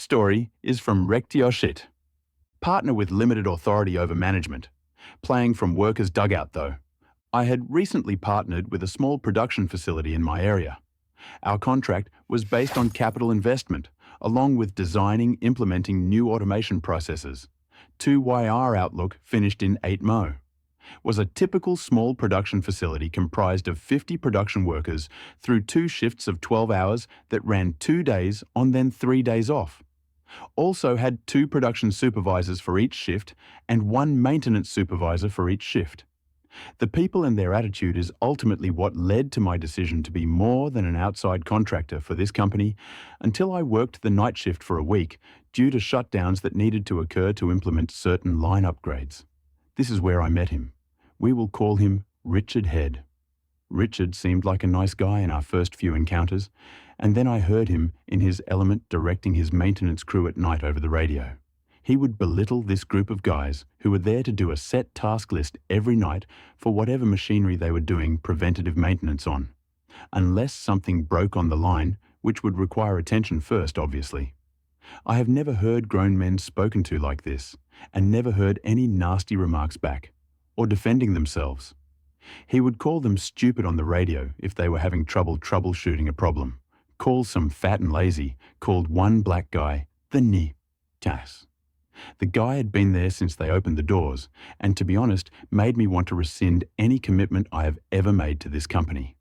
Story is from Wreck to Your Shit. Partner with limited authority over management. Playing from workers' dugout though. I had recently partnered with a small production facility in my area. Our contract was based on capital investment, along with designing, implementing new automation processes. 2YR Outlook finished in 8Mo. Was a typical small production facility comprised of 50 production workers through 2 shifts of 12 hours that ran 2 days on then 3 days off. Also had 2 production supervisors for each shift and 1 maintenance supervisor for each shift. The people and their attitude is ultimately what led to my decision to be more than an outside contractor for this company until I worked the night shift for a week due to shutdowns that needed to occur to implement certain line upgrades. This is where I met him. We will call him Richard Head. Richard seemed like a nice guy in our first few encounters, and then I heard him in his element directing his maintenance crew at night over the radio. He would belittle this group of guys who were there to do a set task list every night for whatever machinery they were doing preventative maintenance on, unless something broke on the line, which would require attention first, obviously. I have never heard grown men spoken to like this, and never heard any nasty remarks back, or defending themselves. He would call them stupid on the radio if they were having trouble troubleshooting a problem, call some fat and lazy, called one black guy the Nitas. The guy had been there since they opened the doors, and to be honest, made me want to rescind any commitment I have ever made to this company.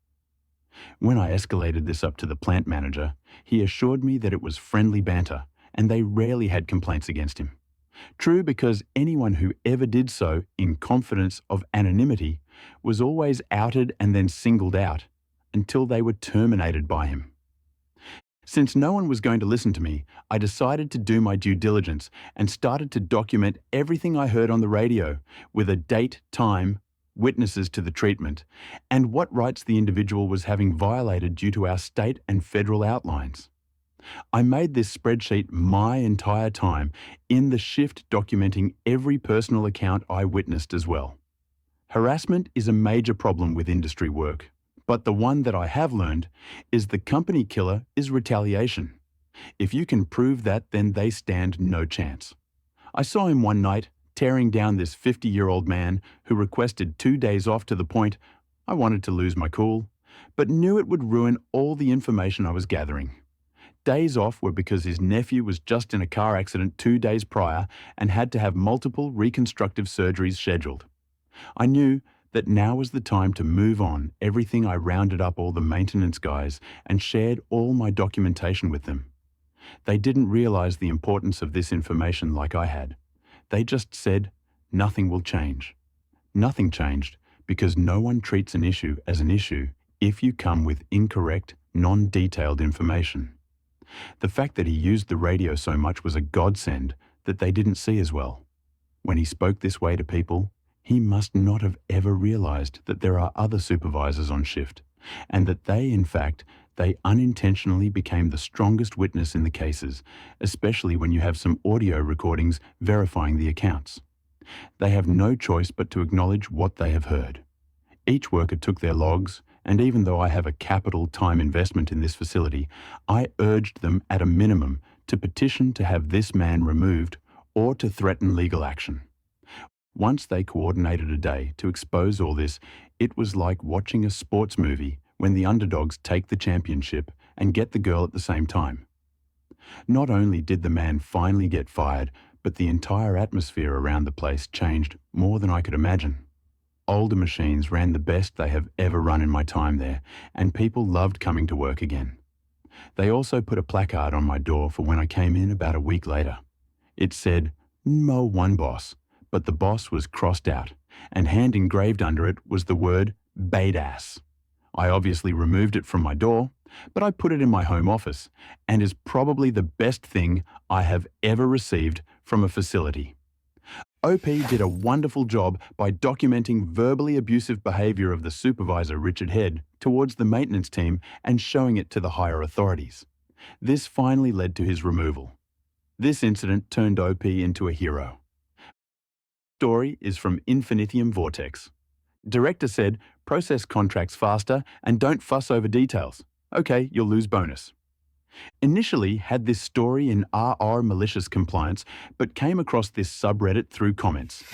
When I escalated this up to the plant manager, he assured me that it was friendly banter, and they rarely had complaints against him. True, because anyone who ever did so in confidence of anonymity was always outed and then singled out until they were terminated by him. Since no one was going to listen to me, I decided to do my due diligence and started to document everything I heard on the radio with a date, time, witnesses to the treatment, and what rights the individual was having violated due to our state and federal outlines. I made this spreadsheet my entire time in the shift, documenting every personal account I witnessed as well. Harassment is a major problem with industry work, but the one that I have learned is the company killer is retaliation. If you can prove that, then they stand no chance. I saw him one night tearing down this 50-year-old man who requested 2 days off to the point I wanted to lose my cool, but knew it would ruin all the information I was gathering. Days off were because his nephew was just in a car accident 2 days prior and had to have multiple reconstructive surgeries scheduled. I knew that now was the time to move on everything. I rounded up all the maintenance guys and shared all my documentation with them. They didn't realize the importance of this information like I had. They just said, nothing will change. Nothing changed because no one treats an issue as an issue if you come with incorrect, non-detailed information. The fact that he used the radio so much was a godsend that they didn't see as well. When he spoke this way to people, he must not have ever realized that there are other supervisors on shift, and that they unintentionally became the strongest witness in the cases, especially when you have some audio recordings verifying the accounts. They have no choice but to acknowledge what they have heard. Each worker took their logs, and even though I have a capital time investment in this facility, I urged them at a minimum to petition to have this man removed or to threaten legal action. Once they coordinated a day to expose all this, it was like watching a sports movie when the underdogs take the championship and get the girl at the same time. Not only did the man finally get fired, but the entire atmosphere around the place changed more than I could imagine. Older machines ran the best they have ever run in my time there, and people loved coming to work again. They also put a placard on my door for when I came in about a week later. It said, "Mo one boss," but the boss was crossed out, and hand engraved under it was the word "badass." I obviously removed it from my door, but I put it in my home office, and is probably the best thing I have ever received from a facility. OP did a wonderful job by documenting verbally abusive behavior of the supervisor, Richard Head, towards the maintenance team and showing it to the higher authorities. This finally led to his removal. This incident turned OP into a hero. Story is from Infinitium Vortex. Director said, process contracts faster and don't fuss over details. Okay, you'll lose bonus. Initially had this story in RR malicious compliance, but came across this subreddit through comments.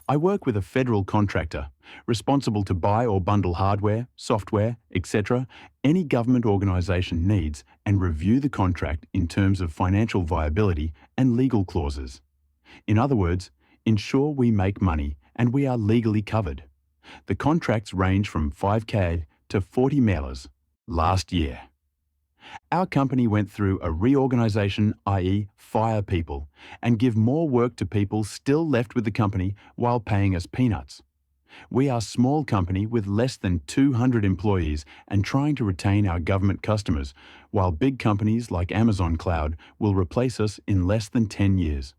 I work with a federal contractor, responsible to buy or bundle hardware, software, etc. any government organisation needs and review the contract in terms of financial viability and legal clauses. In other words, ensure we make money and we are legally covered. The contracts range from 5K to 40 mailers last year. Our company went through a reorganisation, i.e. fire people, and give more work to people still left with the company while paying us peanuts. We are a small company with less than 200 employees and trying to retain our government customers, while big companies like Amazon Cloud will replace us in less than 10 years.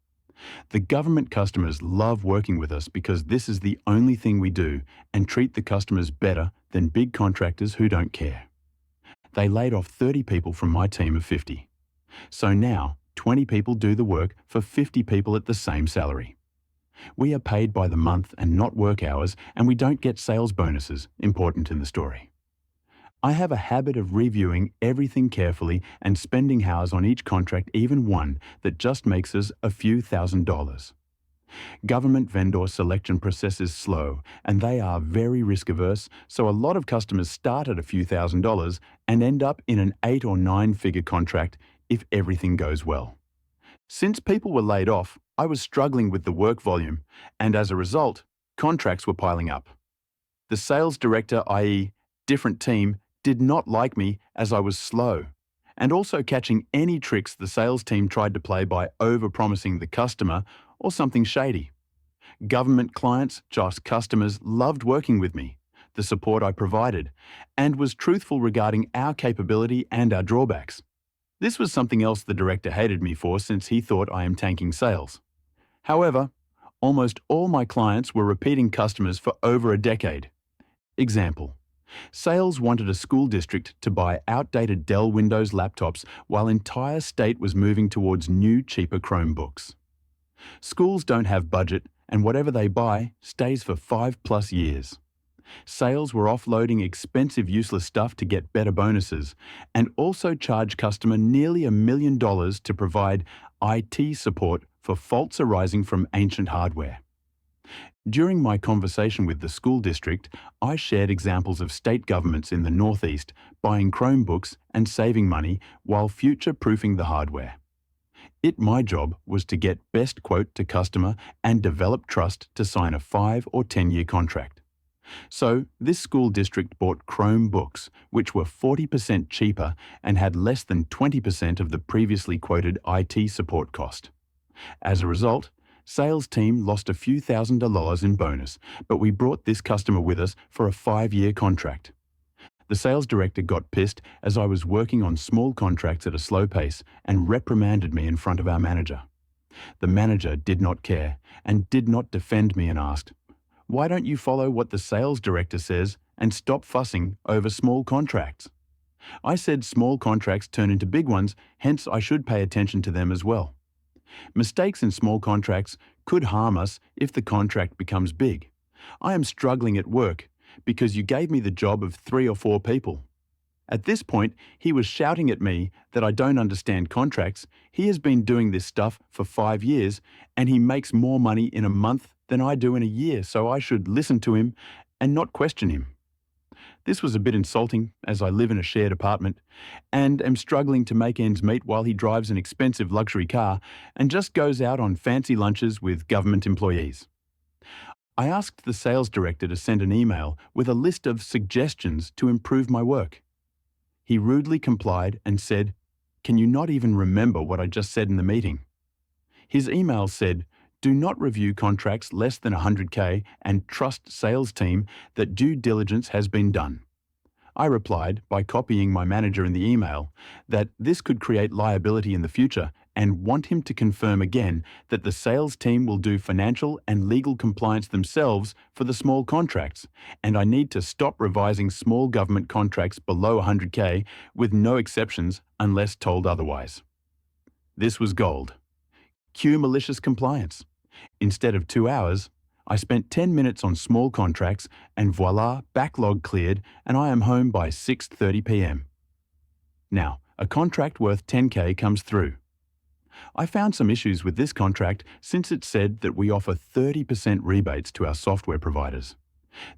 The government customers love working with us because this is the only thing we do and treat the customers better than big contractors who don't care. They laid off 30 people from my team of 50. So now, 20 people do the work for 50 people at the same salary. We are paid by the month and not work hours, and we don't get sales bonuses, important in the story. I have a habit of reviewing everything carefully and spending hours on each contract, even one that just makes us a few $1,000s. Government vendor selection process is slow and they are very risk averse, so a lot of customers start at a few $1,000s and end up in an 8 or 9 figure contract if everything goes well. Since people were laid off, I was struggling with the work volume and as a result, contracts were piling up. The sales director, i.e. different team, did not like me as I was slow and also catching any tricks the sales team tried to play by over-promising the customer or something shady. Government clients, just customers, loved working with me, the support I provided, and was truthful regarding our capability and our drawbacks. This was something else the director hated me for since he thought I am tanking sales. However, almost all my clients were repeating customers for over a decade. Example: sales wanted a school district to buy outdated Dell Windows laptops while entire state was moving towards new, cheaper Chromebooks. Schools don't have budget and whatever they buy stays for 5+ years. Sales were offloading expensive useless stuff to get better bonuses and also charge customer nearly $1 million to provide IT support for faults arising from ancient hardware. During my conversation with the school district, I shared examples of state governments in the Northeast buying Chromebooks and saving money while future-proofing the hardware. My job was to get best quote to customer and develop trust to sign a 5 or 10-year contract. So this school district bought Chromebooks, which were 40% cheaper and had less than 20% of the previously quoted IT support cost. As a result, sales team lost a few $1,000s in bonus, but we brought this customer with us for a 5-year contract. The sales director got pissed as I was working on small contracts at a slow pace and reprimanded me in front of our manager. The manager did not care and did not defend me and asked, "Why don't you follow what the sales director says and stop fussing over small contracts?" I said small contracts turn into big ones, hence I should pay attention to them as well. Mistakes in small contracts could harm us if the contract becomes big. I am struggling at work because you gave me the job of 3 or 4 people. At this point, he was shouting at me that I don't understand contracts. He has been doing this stuff for 5 years and he makes more money in a month than I do in a year, so I should listen to him and not question him. This was a bit insulting as I live in a shared apartment and am struggling to make ends meet while he drives an expensive luxury car and just goes out on fancy lunches with government employees. I asked the sales director to send an email with a list of suggestions to improve my work. He rudely complied and said, "Can you not even remember what I just said in the meeting?" His email said, "Do not review contracts less than 100K and trust sales team that due diligence has been done." I replied by copying my manager in the email that this could create liability in the future and want him to confirm again that the sales team will do financial and legal compliance themselves for the small contracts, and I need to stop revising small government contracts below 100K with no exceptions unless told otherwise. This was gold. Cue malicious compliance. Instead of 2 hours, I spent 10 minutes on small contracts and voila, backlog cleared and I am home by 6:30 p.m. Now, A contract worth 10K comes through. I found some issues with this contract since it said that we offer 30% rebates to our software providers.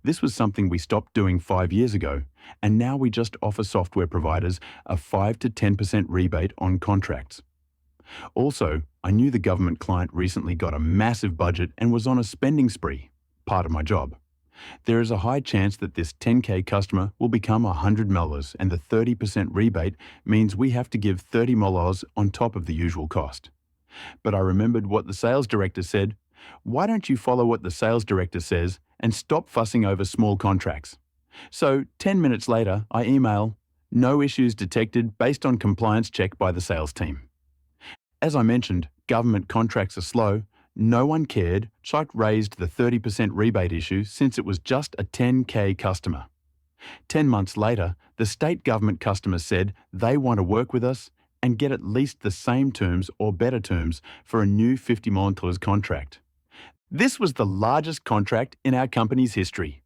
This was something we stopped doing 5 years ago, and now we just offer software providers a 5 to 10% rebate on contracts. Also, I knew the government client recently got a massive budget and was on a spending spree, part of my job. There is a high chance that this 10K customer will become $100, and the 30% rebate means we have to give $30 on top of the usual cost. But I remembered what the sales director said. Why don't you follow what the sales director says and stop fussing over small contracts? So 10 minutes later, I email, no issues detected based on compliance check by the sales team. As I mentioned, government contracts are slow. No one cared, so I raised the 30% rebate issue since it was just a 10K customer. 10 months later, the state government customer said they want to work with us and get at least the same terms or better terms for a new $50 contract. This was the largest contract in our company's history.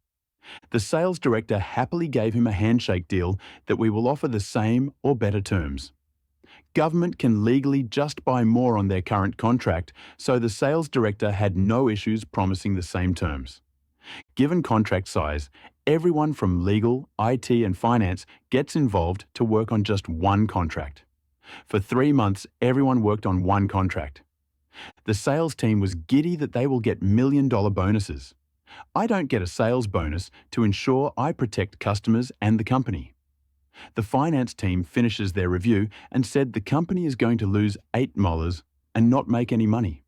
The sales director happily gave him a handshake deal that we will offer the same or better terms. Government can legally just buy more on their current contract, so the sales director had no issues promising the same terms. Given contract size, everyone from legal, IT and finance gets involved to work on just one contract. For 3 months, everyone worked on one contract. The sales team was giddy that they will get million-dollar bonuses. I don't get a sales bonus to ensure I protect customers and the company. The finance team finishes their review and said the company is going to lose $8 and not make any money.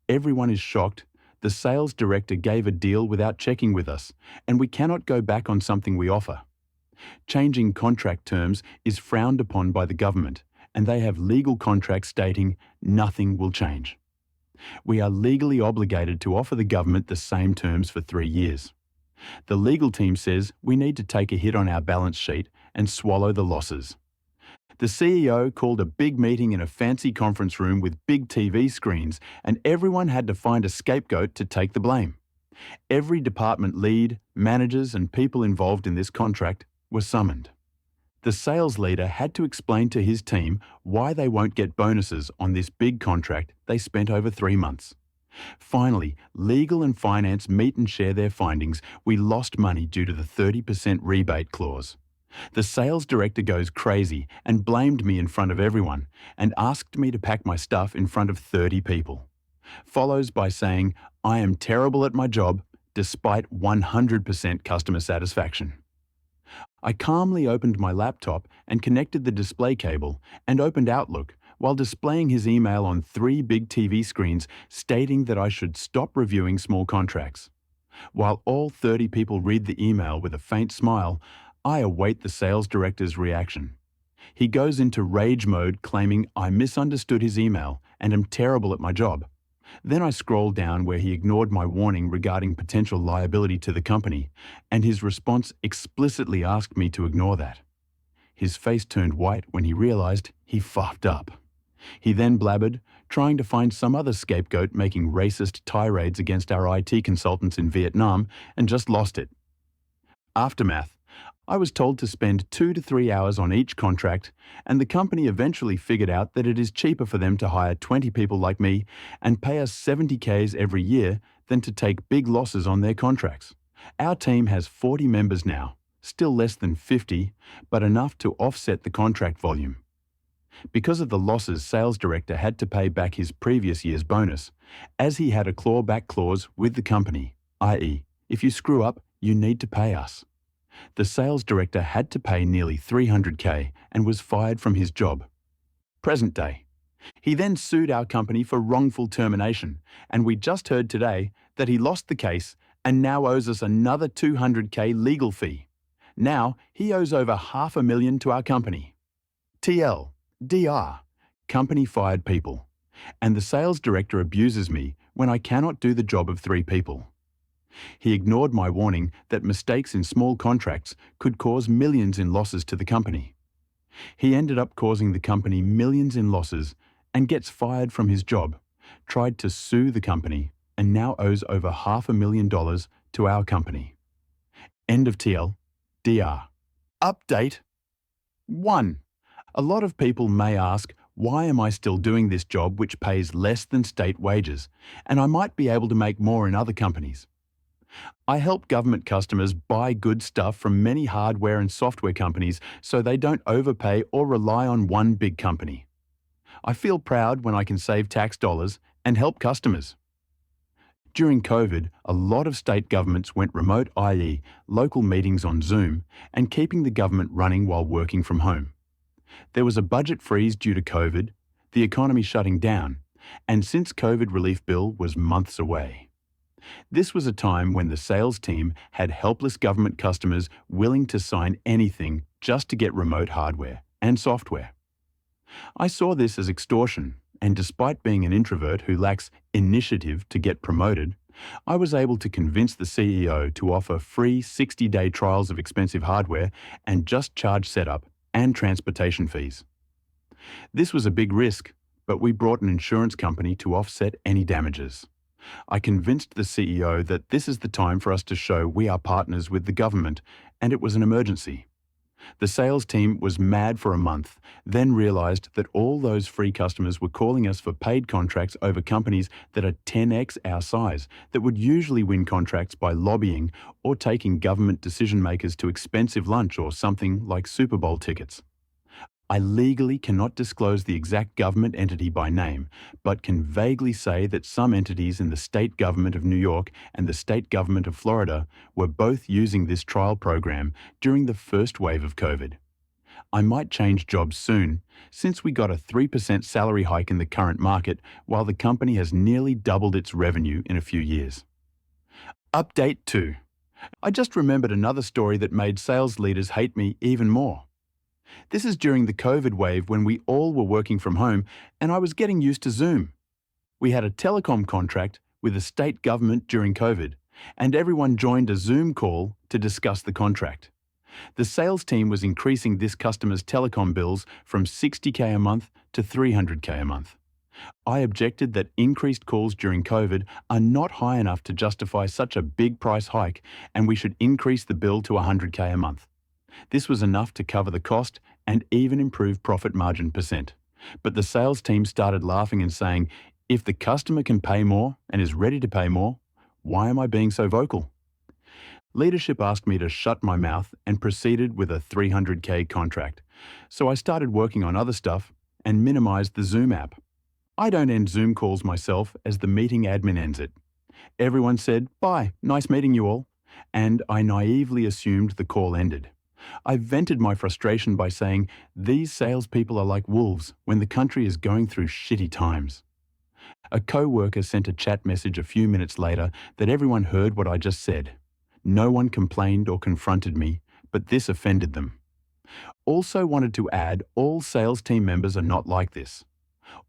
Everyone is shocked. The sales director gave a deal without checking with us, and we cannot go back on something we offer. Changing contract terms is frowned upon by the government, and they have legal contracts stating nothing will change. We are legally obligated to offer the government the same terms for 3 years. The legal team says we need to take a hit on our balance sheet and swallow the losses. The CEO called a big meeting in a fancy conference room with big TV screens, and everyone had to find a scapegoat to take the blame. Every department lead, managers, and people involved in this contract were summoned. The sales leader had to explain to his team why they won't get bonuses on this big contract they spent over 3 months. Finally, legal and finance meet and share their findings. We lost money due to the 30% rebate clause. The sales director goes crazy and blamed me in front of everyone and asked me to pack my stuff in front of 30 people. Follows by saying, I am terrible at my job despite 100% customer satisfaction. I calmly opened my laptop and connected the display cable and opened Outlook while displaying his email on 3 big TV screens stating that I should stop reviewing small contracts. While all 30 people read the email with a faint smile, I await the sales director's reaction. He goes into rage mode claiming I misunderstood his email and am terrible at my job. Then I scroll down where he ignored my warning regarding potential liability to the company, and his response explicitly asked me to ignore that. His face turned white when he realized he fucked up. He then blabbered, trying to find some other scapegoat making racist tirades against our IT consultants in Vietnam, and just lost it. Aftermath. I was told to spend 2 to 3 hours on each contract, and the company eventually figured out that it is cheaper for them to hire 20 people like me and pay us 70Ks every year than to take big losses on their contracts. Our team has 40 members now, still less than 50, but enough to offset the contract volume. Because of the losses, sales director had to pay back his previous year's bonus, as he had a clawback clause with the company, i.e., if you screw up, you need to pay us. The sales director had to pay nearly 300K and was fired from his job. Present day. He then sued our company for wrongful termination, and we just heard today that he lost the case and now owes us another 200K legal fee. Now he owes over $500,000 to our company. TL, DR, company fired people, and the sales director abuses me when I cannot do the job of 3 people. He ignored my warning that mistakes in small contracts could cause millions in losses to the company. He ended up causing the company millions in losses and gets fired from his job, tried to sue the company, and now owes over $500,000 to our company. End of TL, DR. Update 1. A lot of people may ask, why am I still doing this job which pays less than state wages, and I might be able to make more in other companies? I help government customers buy good stuff from many hardware and software companies so they don't overpay or rely on one big company. I feel proud when I can save tax dollars and help customers. During COVID, a lot of state governments went remote, i.e., local meetings on Zoom, and keeping the government running while working from home. There was a budget freeze due to COVID, the economy shutting down, and since COVID relief bill was months away. This was a time when the sales team had helpless government customers willing to sign anything just to get remote hardware and software. I saw this as extortion, and despite being an introvert who lacks initiative to get promoted, I was able to convince the CEO to offer free 60-day trials of expensive hardware and just charge setup and transportation fees. This was a big risk, but we brought an insurance company to offset any damages. I convinced the CEO that this is the time for us to show we are partners with the government, and it was an emergency. The sales team was mad for a month, then realized that all those free customers were calling us for paid contracts over companies that are 10x our size, that would usually win contracts by lobbying or taking government decision makers to expensive lunch or something like Super Bowl tickets. I legally cannot disclose the exact government entity by name, but can vaguely say that some entities in the state government of New York and the state government of Florida were both using this trial program during the first wave of COVID. I might change jobs soon, since we got a 3% salary hike in the current market, while the company has nearly doubled its revenue in a few years. Update 2. I just remembered another story that made sales leaders hate me even more. This is during the COVID wave when we all were working from home and I was getting used to Zoom. We had a telecom contract with the state government during COVID, and everyone joined a Zoom call to discuss the contract. The sales team was increasing this customer's telecom bills from $60K a month to $300K a month. I objected that increased calls during COVID are not high enough to justify such a big price hike, and we should increase the bill to $100K a month. This was enough to cover the cost and even improve profit margin percent. But the sales team started laughing and saying, if the customer can pay more and is ready to pay more, why am I being so vocal? Leadership asked me to shut my mouth and proceeded with a $300K contract. So I started working on other stuff and minimized the Zoom app. I don't end Zoom calls myself, as the meeting admin ends it. Everyone said, "Bye, nice meeting you all," and I naively assumed the call ended. I vented my frustration by saying, these salespeople are like wolves when the country is going through shitty times. A co-worker sent a chat message a few minutes later that everyone heard what I just said. No one complained or confronted me, but this offended them. Also wanted to add, all sales team members are not like this.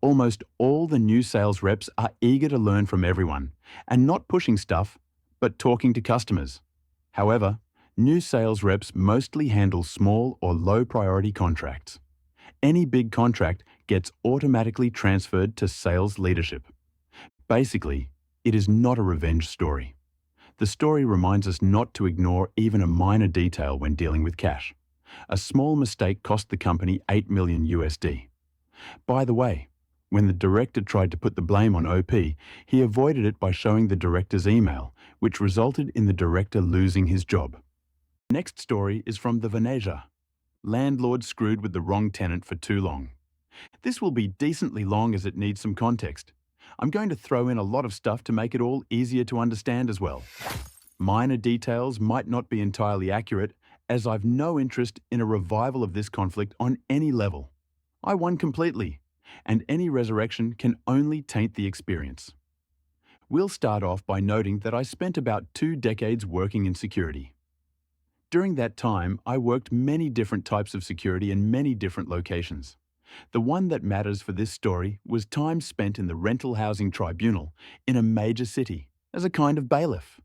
Almost all the new sales reps are eager to learn from everyone and not pushing stuff, but talking to customers. However, new sales reps mostly handle small or low-priority contracts. Any big contract gets automatically transferred to sales leadership. Basically, it is not a revenge story. The story reminds us not to ignore even a minor detail when dealing with cash. A small mistake cost the company $8 million USD. By the way, when the director tried to put the blame on OP, he avoided it by showing the director's email, which resulted in the director losing his job. Next story is from the Venetia. Landlord screwed with the wrong tenant for too long. This will be decently long as it needs some context. I'm going to throw in a lot of stuff to make it all easier to understand as well. Minor details might not be entirely accurate, as I've no interest in a revival of this conflict on any level. I won completely, and any resurrection can only taint the experience. We'll start off by noting that I spent about 2 decades working in security. During that time, I worked many different types of security in many different locations. The one that matters for this story was time spent in the rental housing tribunal in a major city, as a kind of bailiff.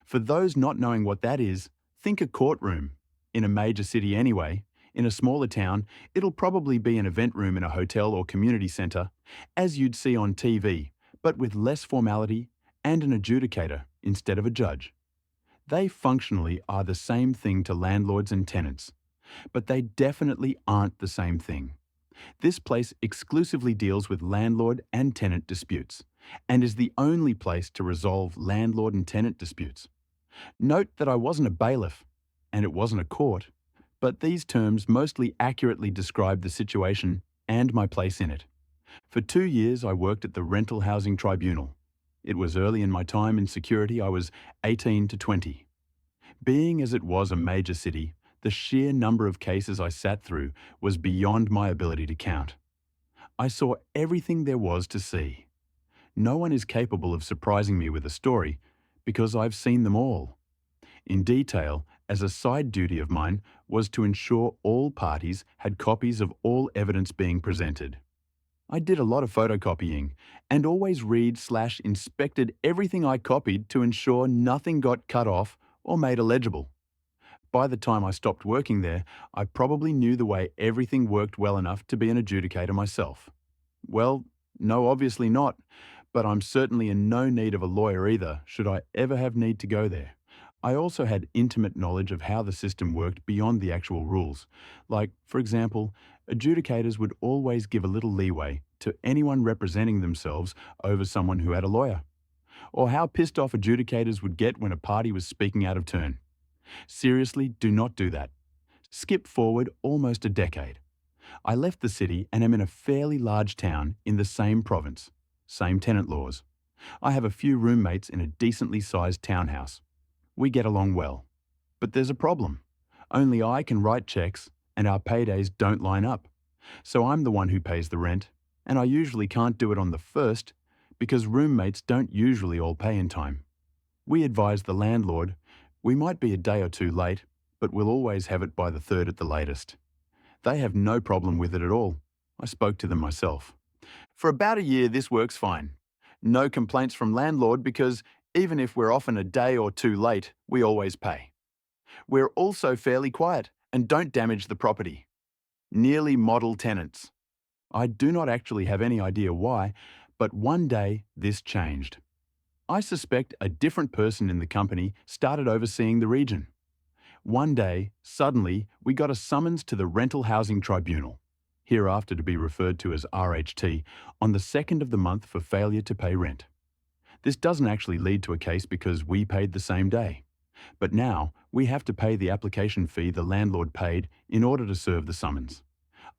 For those not knowing what that is, think a courtroom. In a major city anyway. In a smaller town, it'll probably be an event room in a hotel or community centre, as you'd see on TV, but with less formality and an adjudicator instead of a judge. They functionally are the same thing to landlords and tenants. But they definitely aren't the same thing. This place exclusively deals with landlord and tenant disputes, and is the only place to resolve landlord and tenant disputes. Note that I wasn't a bailiff, and it wasn't a court, but these terms mostly accurately describe the situation and my place in it. For 2 years, I worked at the Rental Housing Tribunal. It was early in my time in security. I was 18 to 20. Being as it was a major city, the sheer number of cases I sat through was beyond my ability to count. I saw everything there was to see. No one is capable of surprising me with a story because I've seen them all. In detail, as a side duty of mine was to ensure all parties had copies of all evidence being presented. I did a lot of photocopying and always read/inspected everything I copied to ensure nothing got cut off or made illegible. By the time I stopped working there, I probably knew the way everything worked well enough to be an adjudicator myself. Well, no, obviously not, but I'm certainly in no need of a lawyer either, should I ever have need to go there. I also had intimate knowledge of how the system worked beyond the actual rules. Like, for example, adjudicators would always give a little leeway to anyone representing themselves over someone who had a lawyer, or how pissed off adjudicators would get when a party was speaking out of turn. Seriously, do not do that. Skip forward almost a decade. I left the city and am in a fairly large town in the same province. Same tenant laws. I have a few roommates in a decently sized townhouse. We get along well. But there's a problem. Only I can write checks and our paydays don't line up. So I'm the one who pays the rent, and I usually can't do it on the first because roommates don't usually all pay in time. We advise the landlord, we might be a day or two late, but we'll always have it by the third at the latest. They have no problem with it at all. I spoke to them myself. For about a year, this works fine. No complaints from landlord because even if we're often a day or two late, we always pay. We're also fairly quiet and don't damage the property. Nearly model tenants. I do not actually have any idea why, but one day this changed. I suspect a different person in the company started overseeing the region. One day, suddenly, we got a summons to the Rental Housing Tribunal, hereafter to be referred to as RHT, on the 2nd of the month for failure to pay rent. This doesn't actually lead to a case because we paid the same day. But now, we have to pay the application fee the landlord paid in order to serve the summons.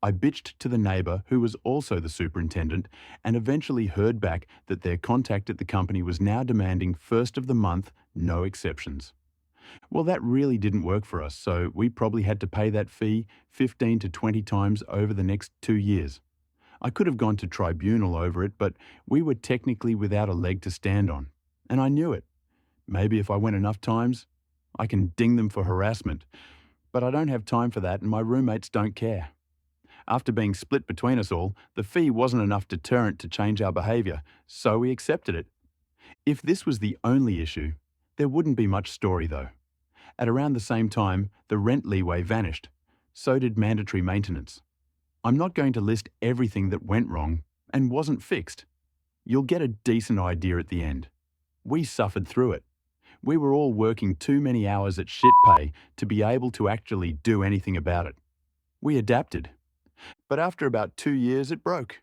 I bitched to the neighbour, who was also the superintendent, and eventually heard back that their contact at the company was now demanding first of the month, no exceptions. Well, that really didn't work for us, so we probably had to pay that fee 15 to 20 times over the next 2 years. I could have gone to tribunal over it, but we were technically without a leg to stand on, and I knew it. Maybe if I went enough times, I can ding them for harassment, but I don't have time for that and my roommates don't care. After being split between us all, the fee wasn't enough deterrent to change our behaviour, so we accepted it. If this was the only issue, there wouldn't be much story though. At around the same time, the rent leeway vanished. So did mandatory maintenance. I'm not going to list everything that went wrong and wasn't fixed. You'll get a decent idea at the end. We suffered through it. We were all working too many hours at shit pay to be able to actually do anything about it. We adapted. But after about 2 years, it broke.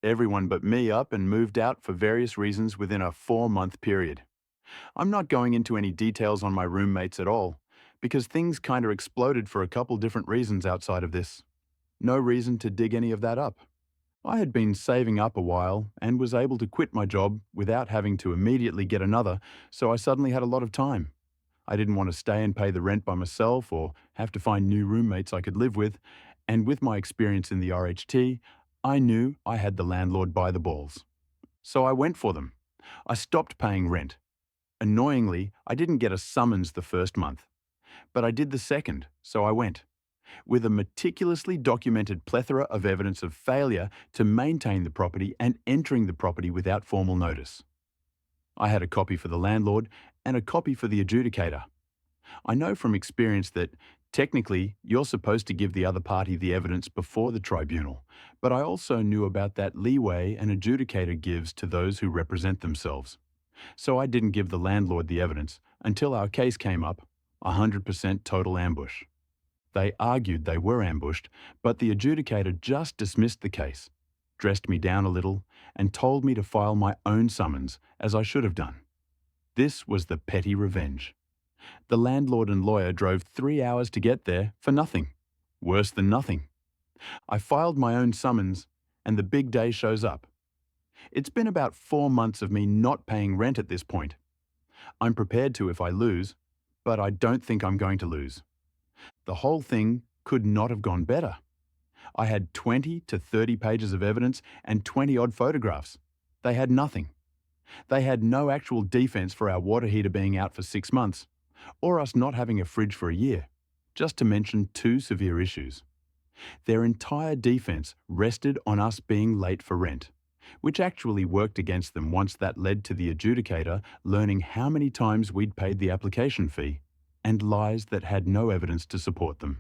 Everyone but me up and moved out for various reasons within a 4-month period. I'm not going into any details on my roommates at all, because things kinda exploded for a couple different reasons outside of this. No reason to dig any of that up. I had been saving up a while and was able to quit my job without having to immediately get another, so I suddenly had a lot of time. I didn't want to stay and pay the rent by myself or have to find new roommates I could live with, and with my experience in the RHT, I knew I had the landlord by the balls. So I went for them. I stopped paying rent. Annoyingly, I didn't get a summons the first month, but I did the second, so I went, with a meticulously documented plethora of evidence of failure to maintain the property and entering the property without formal notice. I had a copy for the landlord and a copy for the adjudicator. I know from experience that technically you're supposed to give the other party the evidence before the tribunal, but I also knew about that leeway an adjudicator gives to those who represent themselves. So I didn't give the landlord the evidence until our case came up, 100% total ambush. They argued they were ambushed, but the adjudicator just dismissed the case, dressed me down a little, and told me to file my own summons, as I should have done. This was the petty revenge. The landlord and lawyer drove 3 hours to get there for nothing. Worse than nothing. I filed my own summons, and the big day shows up. It's been about 4 months of me not paying rent at this point. I'm prepared to if I lose, but I don't think I'm going to lose. The whole thing could not have gone better. I had 20 to 30 pages of evidence and 20-odd photographs. They had nothing. They had no actual defense for our water heater being out for 6 months, or us not having a fridge for a year, just to mention 2 severe issues. Their entire defense rested on us being late for rent, which actually worked against them once that led to the adjudicator learning how many times we'd paid the application fee, and lies that had no evidence to support them.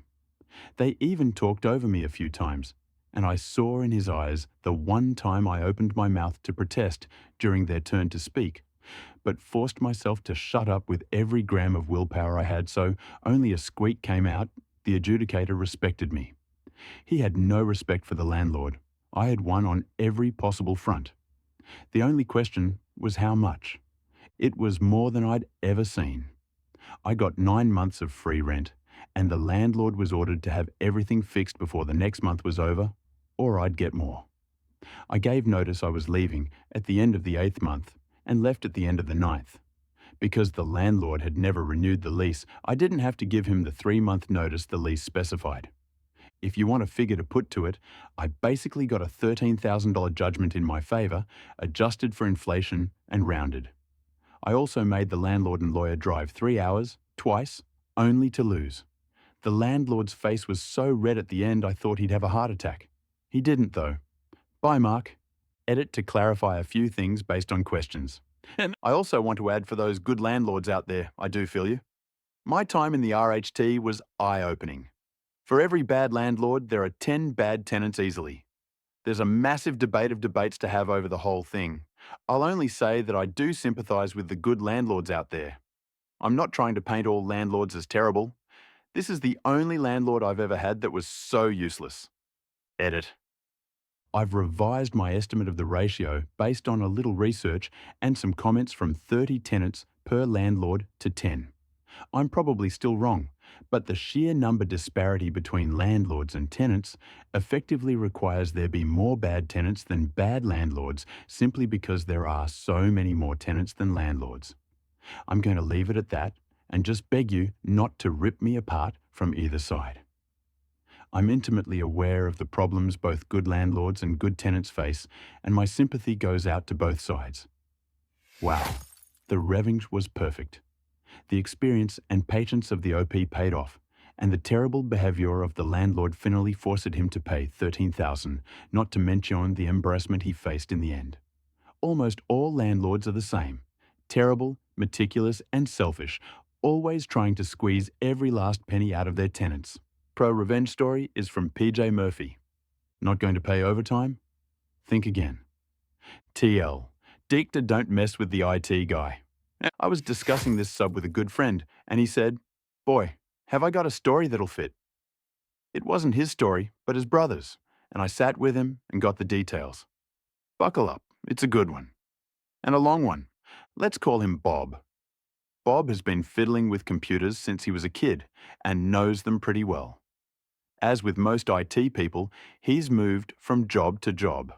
They even talked over me a few times, and I saw in his eyes the one time I opened my mouth to protest during their turn to speak, but forced myself to shut up with every gram of willpower I had, so only a squeak came out. The adjudicator respected me. He had no respect for the landlord. I had won on every possible front. The only question was how much. It was more than I'd ever seen. I got 9 months of free rent, and the landlord was ordered to have everything fixed before the next month was over, or I'd get more. I gave notice I was leaving at the end of the 8th month and left at the end of the 9th. Because the landlord had never renewed the lease, I didn't have to give him the 3-month notice the lease specified. If you want a figure to put to it, I basically got a $13,000 judgment in my favour, adjusted for inflation and rounded. I also made the landlord and lawyer drive 3 hours, twice, only to lose. The landlord's face was so red at the end I thought he'd have a heart attack. He didn't though. Bye, Mark. Edit to clarify a few things based on questions. And I also want to add for those good landlords out there, I do feel you. My time in the RHT was eye-opening. For every bad landlord, there are 10 bad tenants easily. There's a massive debate of debates to have over the whole thing. I'll only say that I do sympathise with the good landlords out there. I'm not trying to paint all landlords as terrible. This is the only landlord I've ever had that was so useless. Edit. I've revised my estimate of the ratio based on a little research and some comments from 30 tenants per landlord to 10. I'm probably still wrong, but the sheer number disparity between landlords and tenants effectively requires there be more bad tenants than bad landlords simply because there are so many more tenants than landlords. I'm going to leave it at that and just beg you not to rip me apart from either side. I'm intimately aware of the problems both good landlords and good tenants face, and my sympathy goes out to both sides. Wow, the revenge was perfect. The experience and patience of the OP paid off, and the terrible behaviour of the landlord finally forced him to pay $13,000, not to mention the embarrassment he faced in the end. Almost all landlords are the same. Terrible, meticulous and selfish, always trying to squeeze every last penny out of their tenants. Pro revenge story is from PJ Murphy. Not going to pay overtime? Think again. TL. Dicta don't mess with the IT guy. I was discussing this sub with a good friend, and he said, "Boy, have I got a story that'll fit." It wasn't his story, but his brother's, and I sat with him and got the details. Buckle up, it's a good one. And a long one. Let's call him Bob. Bob has been fiddling with computers since he was a kid, and knows them pretty well. As with most IT people, he's moved from job to job.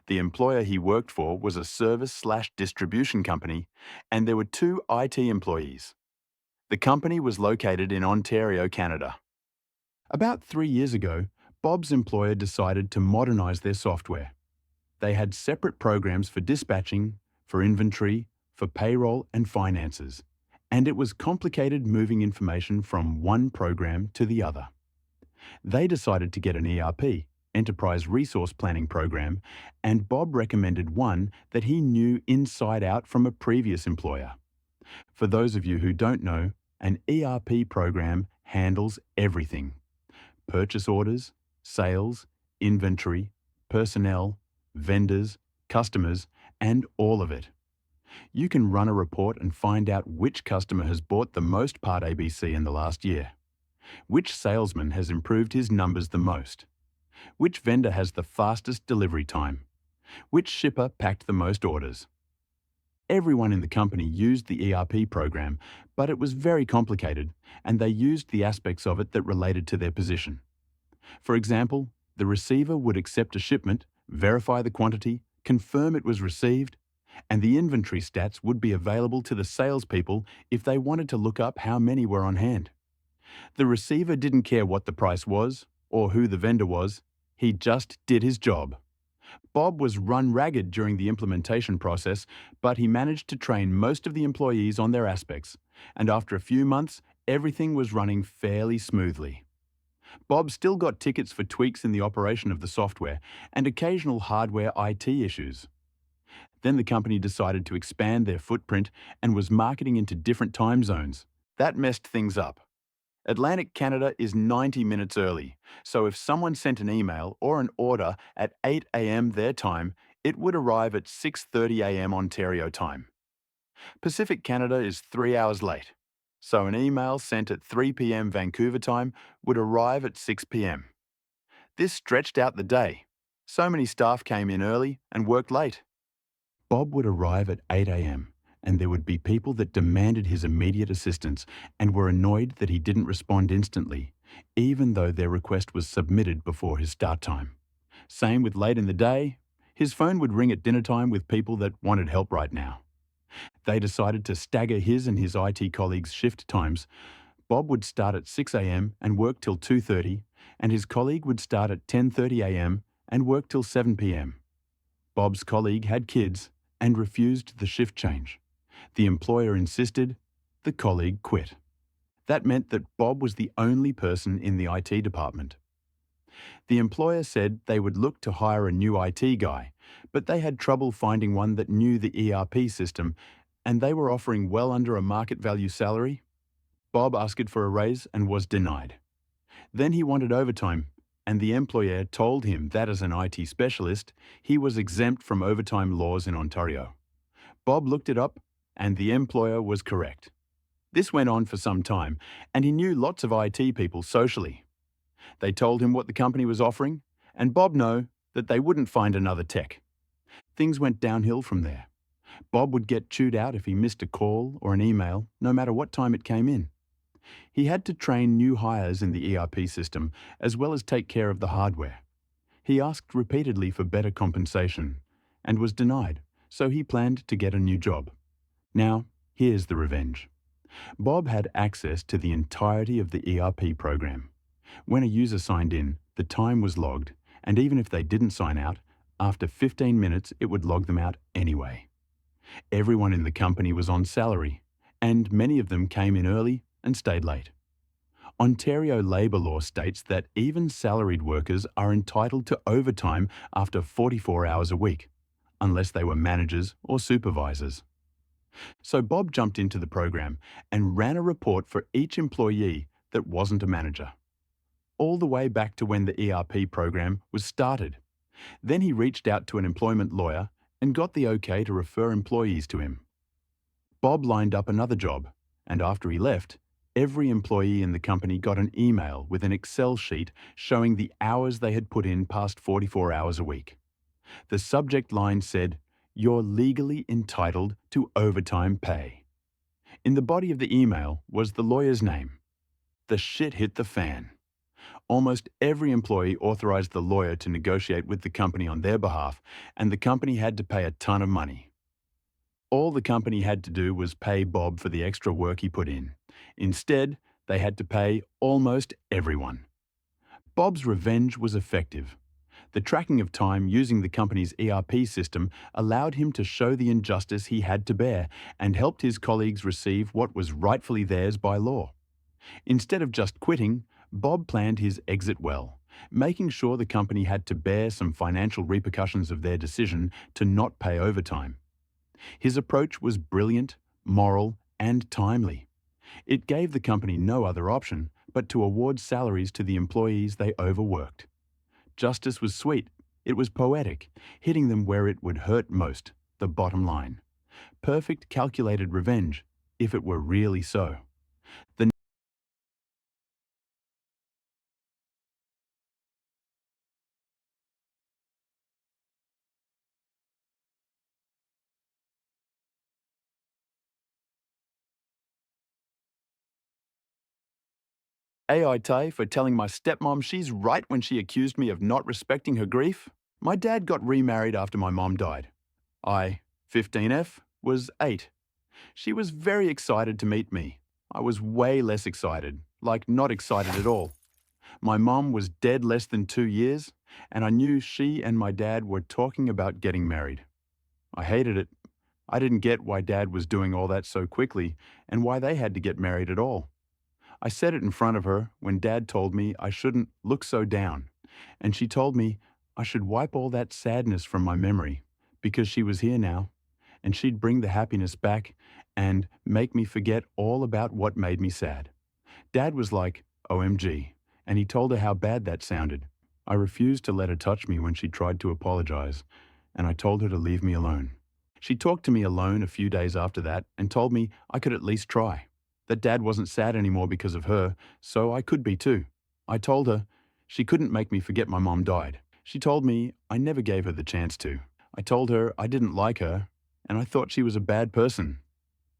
The employer he worked for was a service/distribution company, and there were 2 IT employees. The company was located in Ontario, Canada. About 3 years ago, Bob's employer decided to modernize their software. They had separate programs for dispatching, for inventory, for payroll and finances, and it was complicated moving information from one program to the other. They decided to get an ERP, Enterprise Resource Planning program, and Bob recommended one that he knew inside out from a previous employer. For those of you who don't know, an ERP program handles everything: purchase orders, sales, inventory, personnel, vendors, customers, and all of it. You can run a report and find out which customer has bought the most Part ABC in the last year. Which salesman has improved his numbers the most? Which vendor has the fastest delivery time? Which shipper packed the most orders? Everyone in the company used the ERP program, but it was very complicated, and they used the aspects of it that related to their position. For example, the receiver would accept a shipment, verify the quantity, confirm it was received, and the inventory stats would be available to the salespeople if they wanted to look up how many were on hand. The receiver didn't care what the price was or who the vendor was, he just did his job. Bob was run ragged during the implementation process, but he managed to train most of the employees on their aspects, and after a few months, everything was running fairly smoothly. Bob still got tickets for tweaks in the operation of the software and occasional hardware IT issues. Then the company decided to expand their footprint and was marketing into different time zones. That messed things up. Atlantic Canada is 90 minutes early, so if someone sent an email or an order at 8 a.m. their time, it would arrive at 6:30 a.m. Ontario time. Pacific Canada is 3 hours late, so an email sent at 3 p.m. Vancouver time would arrive at 6 p.m. This stretched out the day. So many staff came in early and worked late. Bob would arrive at 8 a.m., and there would be people that demanded his immediate assistance and were annoyed that he didn't respond instantly, even though their request was submitted before his start time. Same with late in the day. His phone would ring at dinner time with people that wanted help right now. They decided to stagger his and his IT colleagues' shift times. Bob would start at 6 a.m. and work till 2:30, and his colleague would start at 10:30 a.m. and work till 7 p.m. Bob's colleague had kids and refused the shift change. The employer insisted, the colleague quit. That meant that Bob was the only person in the IT department. The employer said they would look to hire a new IT guy, but they had trouble finding one that knew the ERP system, and they were offering well under a market value salary. Bob asked for a raise and was denied. Then he wanted overtime, and the employer told him that as an IT specialist, he was exempt from overtime laws in Ontario. Bob looked it up, and the employer was correct. This went on for some time, and he knew lots of IT people socially. They told him what the company was offering, and Bob knew that they wouldn't find another tech. Things went downhill from there. Bob would get chewed out if he missed a call or an email, no matter what time it came in. He had to train new hires in the ERP system, as well as take care of the hardware. He asked repeatedly for better compensation, and was denied, so he planned to get a new job. Now, here's the revenge. Bob had access to the entirety of the ERP program. When a user signed in, the time was logged, and even if they didn't sign out, after 15 minutes it would log them out anyway. Everyone in the company was on salary, and many of them came in early and stayed late. Ontario labour law states that even salaried workers are entitled to overtime after 44 hours a week, unless they were managers or supervisors. So Bob jumped into the program and ran a report for each employee that wasn't a manager, all the way back to when the ERP program was started. Then he reached out to an employment lawyer and got the okay to refer employees to him. Bob lined up another job, and after he left, every employee in the company got an email with an Excel sheet showing the hours they had put in past 44 hours a week. The subject line said, "You're legally entitled to overtime pay." In the body of the email was the lawyer's name. The shit hit the fan. Almost every employee authorized the lawyer to negotiate with the company on their behalf, and the company had to pay a ton of money. All the company had to do was pay Bob for the extra work he put in. Instead, they had to pay almost everyone. Bob's revenge was effective. The tracking of time using the company's ERP system allowed him to show the injustice he had to bear and helped his colleagues receive what was rightfully theirs by law. Instead of just quitting, Bob planned his exit well, making sure the company had to bear some financial repercussions of their decision to not pay overtime. His approach was brilliant, moral, and timely. It gave the company no other option but to award salaries to the employees they overworked. Justice was sweet, it was poetic, hitting them where it would hurt most, the bottom line. Perfect calculated revenge, if it were really so. The Berate for telling my stepmom she's right when she accused me of not respecting her grief. My dad got remarried after my mom died. I, 15F, was 8. She was very excited to meet me. I was way less excited, like not excited at all. My mom was dead less than 2 years, and I knew she and my dad were talking about getting married. I hated it. I didn't get why Dad was doing all that so quickly and why they had to get married at all. I said it in front of her when Dad told me I shouldn't look so down, and she told me I should wipe all that sadness from my memory because she was here now, and she'd bring the happiness back and make me forget all about what made me sad. Dad was like, OMG, and he told her how bad that sounded. I refused to let her touch me when she tried to apologize, and I told her to leave me alone. She talked to me alone a few days after that and told me I could at least try, that Dad wasn't sad anymore because of her, so I could be too. I told her she couldn't make me forget my mom died. She told me I never gave her the chance to. I told her I didn't like her, and I thought she was a bad person.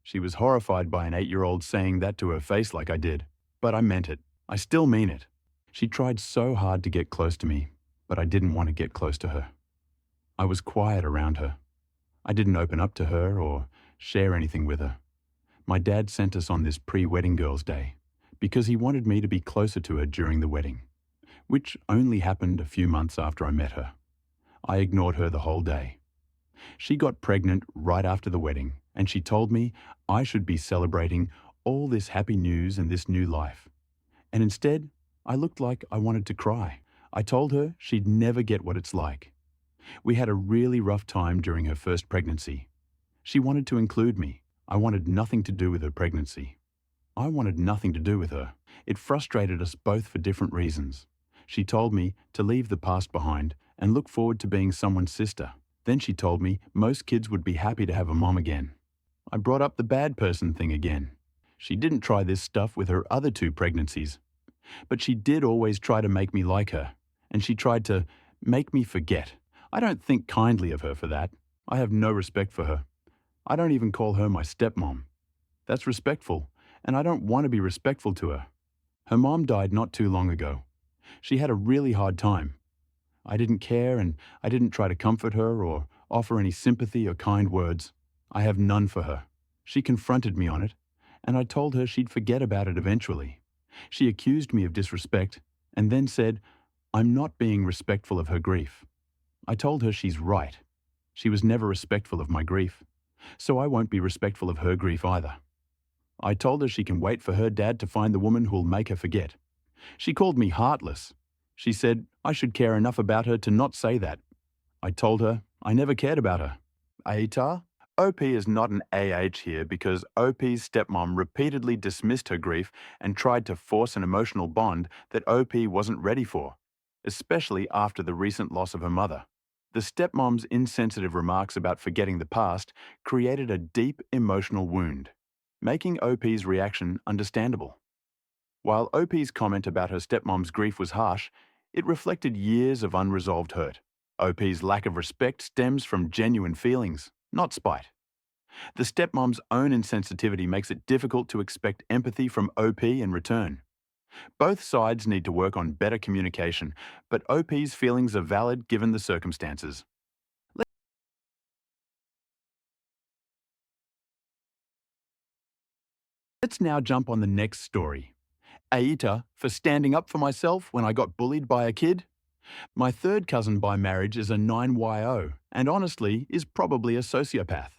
She was horrified by an 8-year-old saying that to her face like I did, but I meant it. I still mean it. She tried so hard to get close to me, but I didn't want to get close to her. I was quiet around her. I didn't open up to her or share anything with her. My dad sent us on this pre-wedding girls' day because he wanted me to be closer to her during the wedding, which only happened a few months after I met her. I ignored her the whole day. She got pregnant right after the wedding, and she told me I should be celebrating all this happy news and this new life. And instead, I looked like I wanted to cry. I told her she'd never get what it's like. We had a really rough time during her first pregnancy. She wanted to include me. I wanted nothing to do with her pregnancy. I wanted nothing to do with her. It frustrated us both for different reasons. She told me to leave the past behind and look forward to being someone's sister. Then she told me most kids would be happy to have a mom again. I brought up the bad person thing again. She didn't try this stuff with her other 2 pregnancies. But she did always try to make me like her, and she tried to make me forget. I don't think kindly of her for that. I have no respect for her. I don't even call her my stepmom. That's respectful, and I don't want to be respectful to her. Her mom died not too long ago. She had a really hard time. I didn't care, and I didn't try to comfort her or offer any sympathy or kind words. I have none for her. She confronted me on it, and I told her she'd forget about it eventually. She accused me of disrespect and then said, I'm not being respectful of her grief. I told her she's right. She was never respectful of my grief, so I won't be respectful of her grief either. I told her she can wait for her dad to find the woman who'll make her forget. She called me heartless. She said I should care enough about her to not say that. I told her I never cared about her. Aita? OP is not an AH here because OP's stepmom repeatedly dismissed her grief and tried to force an emotional bond that OP wasn't ready for, especially after the recent loss of her mother. The stepmom's insensitive remarks about forgetting the past created a deep emotional wound, making OP's reaction understandable. While OP's comment about her stepmom's grief was harsh, it reflected years of unresolved hurt. OP's lack of respect stems from genuine feelings, not spite. The stepmom's own insensitivity makes it difficult to expect empathy from OP in return. Both sides need to work on better communication, but OP's feelings are valid given the circumstances. Let's now jump on the next story. Aita for standing up for myself when I got bullied by a kid. My third cousin by marriage is a 9YO and honestly is probably a sociopath.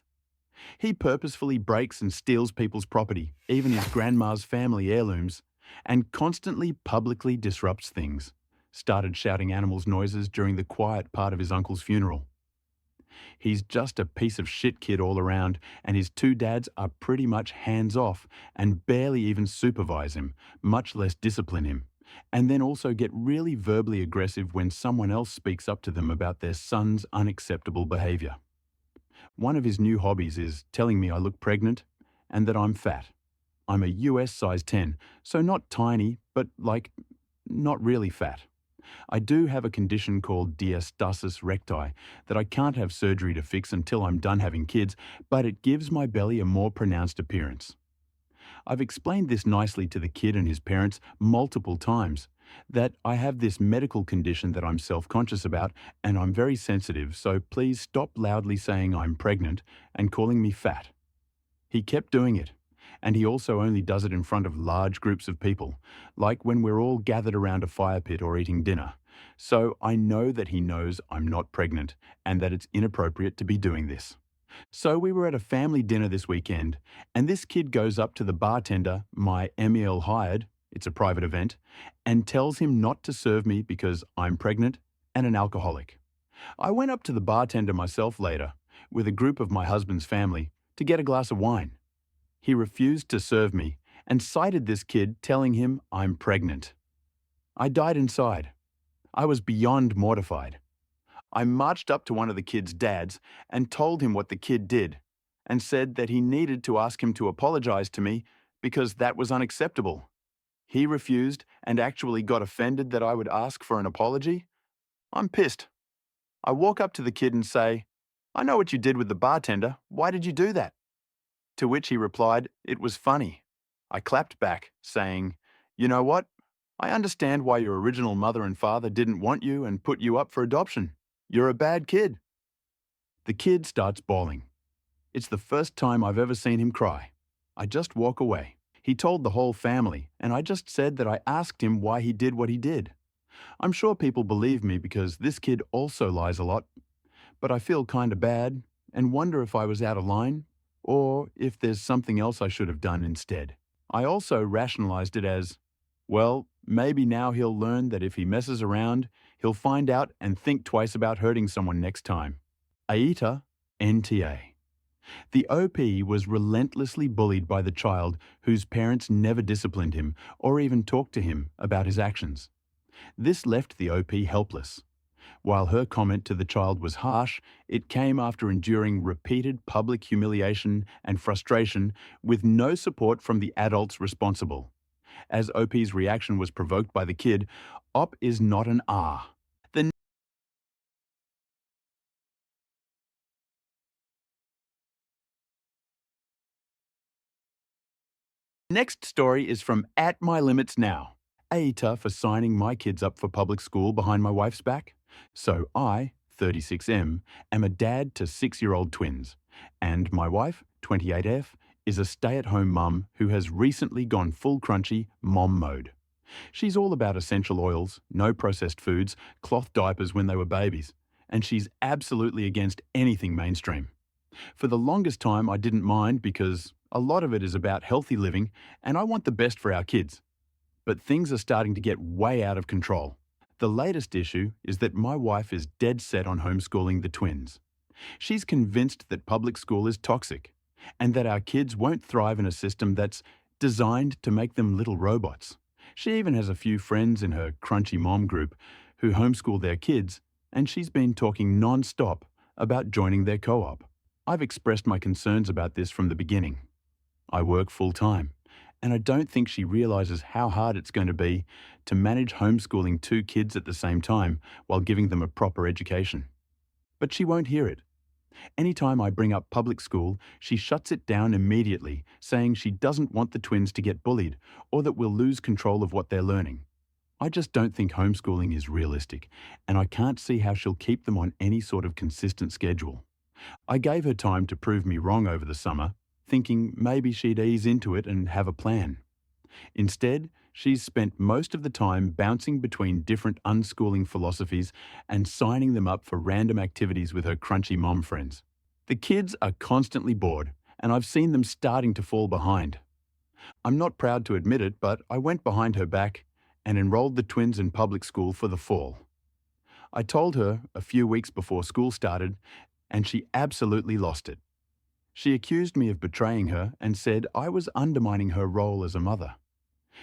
He purposefully breaks and steals people's property, even his grandma's family heirlooms, and constantly publicly disrupts things. Started shouting animals' noises during the quiet part of his uncle's funeral. He's just a piece of shit kid all around, and his 2 dads are pretty much hands-off and barely even supervise him, much less discipline him, and then also get really verbally aggressive when someone else speaks up to them about their son's unacceptable behavior. One of his new hobbies is telling me I look pregnant and that I'm fat. I'm a US size 10, so not tiny, but not really fat. I do have a condition called diastasis recti that I can't have surgery to fix until I'm done having kids, but it gives my belly a more pronounced appearance. I've explained this nicely to the kid and his parents multiple times, that I have this medical condition that I'm self-conscious about and I'm very sensitive, so please stop loudly saying I'm pregnant and calling me fat. He kept doing it, and he also only does it in front of large groups of people, like when we're all gathered around a fire pit or eating dinner. So I know that he knows I'm not pregnant and that it's inappropriate to be doing this. So we were at a family dinner this weekend, and this kid goes up to the bartender my MEL hired, it's a private event, and tells him not to serve me because I'm pregnant and an alcoholic. I went up to the bartender myself later, with a group of my husband's family, to get a glass of wine. He refused to serve me and cited this kid telling him I'm pregnant. I died inside. I was beyond mortified. I marched up to one of the kid's dads and told him what the kid did, and said that he needed to ask him to apologize to me because that was unacceptable. He refused and actually got offended that I would ask for an apology. I'm pissed. I walk up to the kid and say, "I know what you did with the bartender. Why did you do that?" To which he replied, "It was funny." I clapped back, saying, "You know what? I understand why your original mother and father didn't want you and put you up for adoption. You're a bad kid." The kid starts bawling. It's the first time I've ever seen him cry. I just walk away. He told the whole family, and I just said that I asked him why he did what he did. I'm sure people believe me because this kid also lies a lot, but I feel kinda bad and wonder if I was out of line or if there's something else I should have done instead. I also rationalized it as, well, maybe now he'll learn that if he messes around, he'll find out and think twice about hurting someone next time. Aita, NTA. The OP was relentlessly bullied by the child whose parents never disciplined him or even talked to him about his actions. This left the OP helpless. While her comment to the child was harsh, it came after enduring repeated public humiliation and frustration with no support from the adults responsible. As OP's reaction was provoked by the kid, OP is not an R. The next story is from At My Limits Now. Aita for signing my kids up for public school behind my wife's back. So I, 36M, am a dad to 6-year-old twins. And my wife, 28F, is a stay-at-home mum who has recently gone full crunchy mom mode. She's all about essential oils, no processed foods, cloth diapers when they were babies, and she's absolutely against anything mainstream. For the longest time, I didn't mind because a lot of it is about healthy living and I want the best for our kids. But things are starting to get way out of control. The latest issue is that my wife is dead set on homeschooling the twins. She's convinced that public school is toxic and that our kids won't thrive in a system that's designed to make them little robots. She even has a few friends in her crunchy mom group who homeschool their kids, and she's been talking non-stop about joining their co-op. I've expressed my concerns about this from the beginning. I work full-time, and I don't think she realizes how hard it's going to be to manage homeschooling 2 kids at the same time while giving them a proper education. But she won't hear it. Anytime I bring up public school, she shuts it down immediately, saying she doesn't want the twins to get bullied or that we'll lose control of what they're learning. I just don't think homeschooling is realistic, and I can't see how she'll keep them on any sort of consistent schedule. I gave her time to prove me wrong over the summer, thinking maybe she'd ease into it and have a plan. Instead, she's spent most of the time bouncing between different unschooling philosophies and signing them up for random activities with her crunchy mom friends. The kids are constantly bored, and I've seen them starting to fall behind. I'm not proud to admit it, but I went behind her back and enrolled the twins in public school for the fall. I told her a few weeks before school started, and she absolutely lost it. She accused me of betraying her and said I was undermining her role as a mother.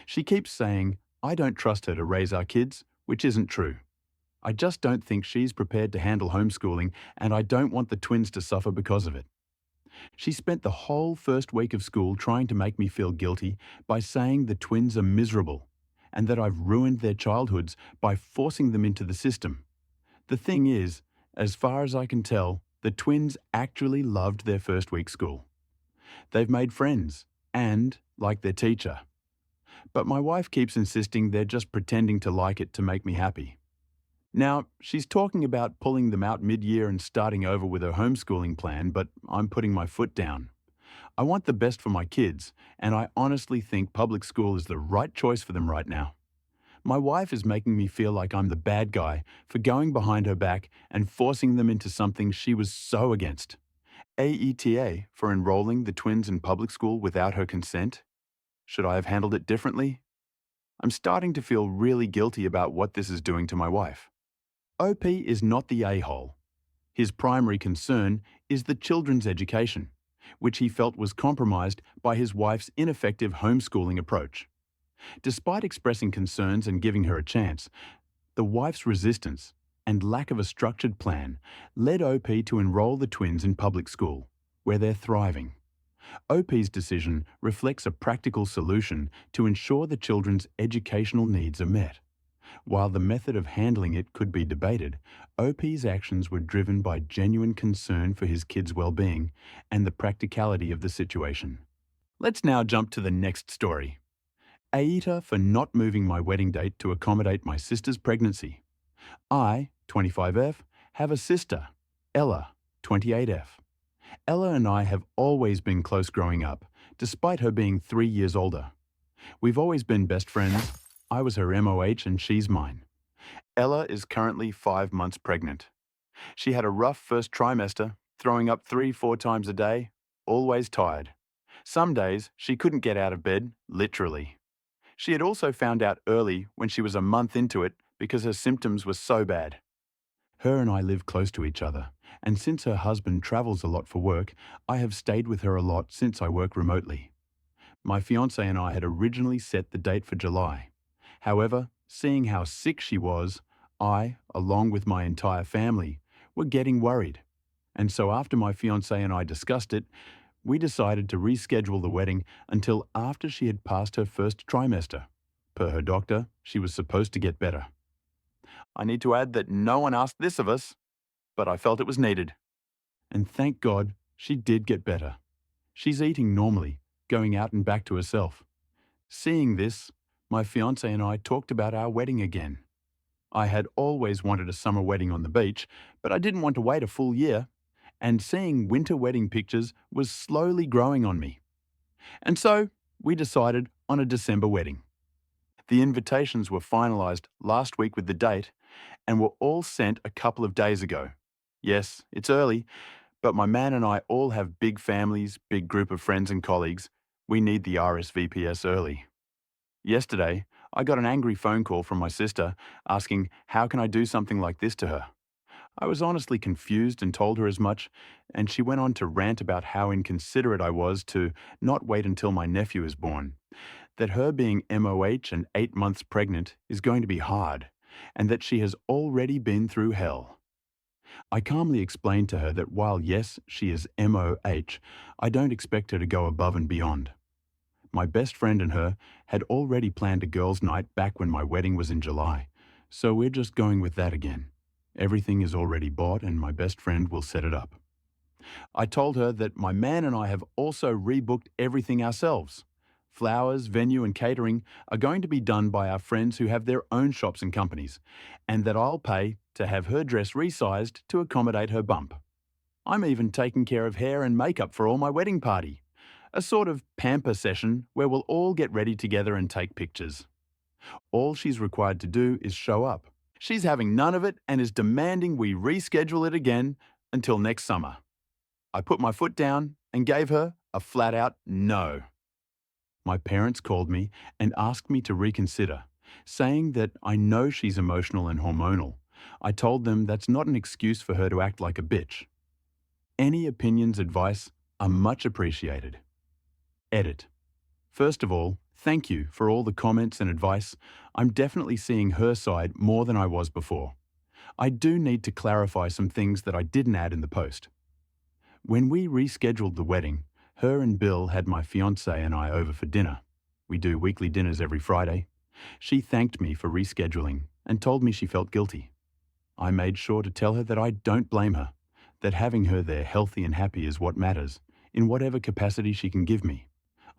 She keeps saying I don't trust her to raise our kids, which isn't true. I just don't think she's prepared to handle homeschooling, and I don't want the twins to suffer because of it. She spent the whole first week of school trying to make me feel guilty by saying the twins are miserable and that I've ruined their childhoods by forcing them into the system. The thing is, as far as I can tell, the twins actually loved their first week school. They've made friends, and like their teacher. But my wife keeps insisting they're just pretending to like it to make me happy. Now, she's talking about pulling them out mid-year and starting over with her homeschooling plan, but I'm putting my foot down. I want the best for my kids, and I honestly think public school is the right choice for them right now. My wife is making me feel like I'm the bad guy for going behind her back and forcing them into something she was so against. AETA for enrolling the twins in public school without her consent? Should I have handled it differently? I'm starting to feel really guilty about what this is doing to my wife. OP is not the a-hole. His primary concern is the children's education, which he felt was compromised by his wife's ineffective homeschooling approach. Despite expressing concerns and giving her a chance, the wife's resistance and lack of a structured plan led OP to enroll the twins in public school, where they're thriving. OP's decision reflects a practical solution to ensure the children's educational needs are met. While the method of handling it could be debated, OP's actions were driven by genuine concern for his kids' well-being and the practicality of the situation. Let's now jump to the next story. AETA for not moving my wedding date to accommodate my sister's pregnancy. I, 25F, have a sister, Ella, 28F. Ella and I have always been close growing up, despite her being 3 years older. We've always been best friends. I was her MOH and she's mine. Ella is currently 5 months pregnant. She had a rough first trimester, throwing up 3-4 times a day, always tired. Some days she couldn't get out of bed, literally. She had also found out early when she was a month into it because her symptoms were so bad. Her and I live close to each other, and since her husband travels a lot for work, I have stayed with her a lot since I work remotely. My fiancé and I had originally set the date for July. However, seeing how sick she was, I, along with my entire family, were getting worried. And so after my fiancé and I discussed it, we decided to reschedule the wedding until after she had passed her first trimester. Per her doctor, she was supposed to get better. I need to add that no one asked this of us, but I felt it was needed. And thank God, she did get better. She's eating normally, going out and back to herself. Seeing this, my fiancé and I talked about our wedding again. I had always wanted a summer wedding on the beach, but I didn't want to wait a full year, and seeing winter wedding pictures was slowly growing on me. And so, we decided on a December wedding. The invitations were finalised last week with the date and were all sent a couple of days ago. Yes, it's early, but my man and I all have big families, big group of friends and colleagues. We need the RSVPs early. Yesterday, I got an angry phone call from my sister asking how can I do something like this to her. I was honestly confused and told her as much, and she went on to rant about how inconsiderate I was to not wait until my nephew is born, that her being MOH and 8 months pregnant is going to be hard, and that she has already been through hell. I calmly explained to her that while yes, she is MOH, I don't expect her to go above and beyond. My best friend and her had already planned a girls' night back when my wedding was in July, so we're just going with that again. Everything is already bought and my best friend will set it up. I told her that my man and I have also rebooked everything ourselves. Flowers, venue and catering are going to be done by our friends who have their own shops and companies, and that I'll pay to have her dress resized to accommodate her bump. I'm even taking care of hair and makeup for all my wedding party. A sort of pamper session where we'll all get ready together and take pictures. All she's required to do is show up. She's having none of it and is demanding we reschedule it again until next summer. I put my foot down and gave her a flat-out no. My parents called me and asked me to reconsider, saying that I know she's emotional and hormonal. I told them that's not an excuse for her to act like a bitch. Any opinions, advice are much appreciated. Edit. First of all, thank you for all the comments and advice. I'm definitely seeing her side more than I was before. I do need to clarify some things that I didn't add in the post. When we rescheduled the wedding, her and Bill had my fiancé and I over for dinner. We do weekly dinners every Friday. She thanked me for rescheduling and told me she felt guilty. I made sure to tell her that I don't blame her, that having her there healthy and happy is what matters, in whatever capacity she can give me.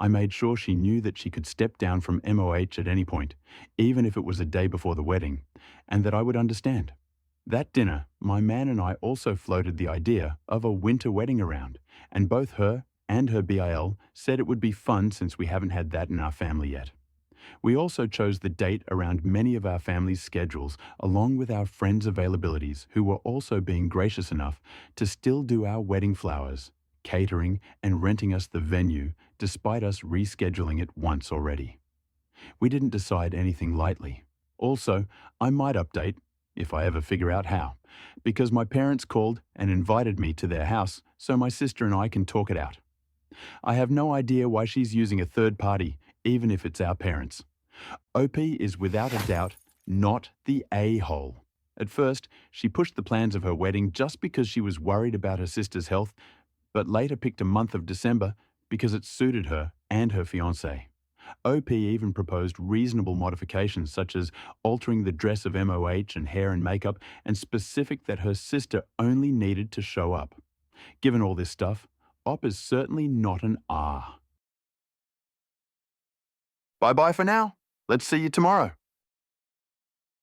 I made sure she knew that she could step down from MOH at any point, even if it was a day before the wedding, and that I would understand. That dinner, my man and I also floated the idea of a winter wedding around, and both her and her BIL said it would be fun since we haven't had that in our family yet. We also chose the date around many of our family's schedules, along with our friends' availabilities, who were also being gracious enough to still do our wedding flowers, catering, and renting us the venue, despite us rescheduling it once already. We didn't decide anything lightly. Also, I might update, if I ever figure out how, because my parents called and invited me to their house so my sister and I can talk it out. I have no idea why she's using a third party, even if it's our parents. OP is without a doubt not the a-hole. At first, she pushed the plans of her wedding just because she was worried about her sister's health, but later picked a month of December because it suited her and her fiancé. OP even proposed reasonable modifications such as altering the dress of MOH and hair and makeup, and specific that her sister only needed to show up. Given all this stuff, OP is certainly not an R. Bye-bye for now. Let's see you tomorrow.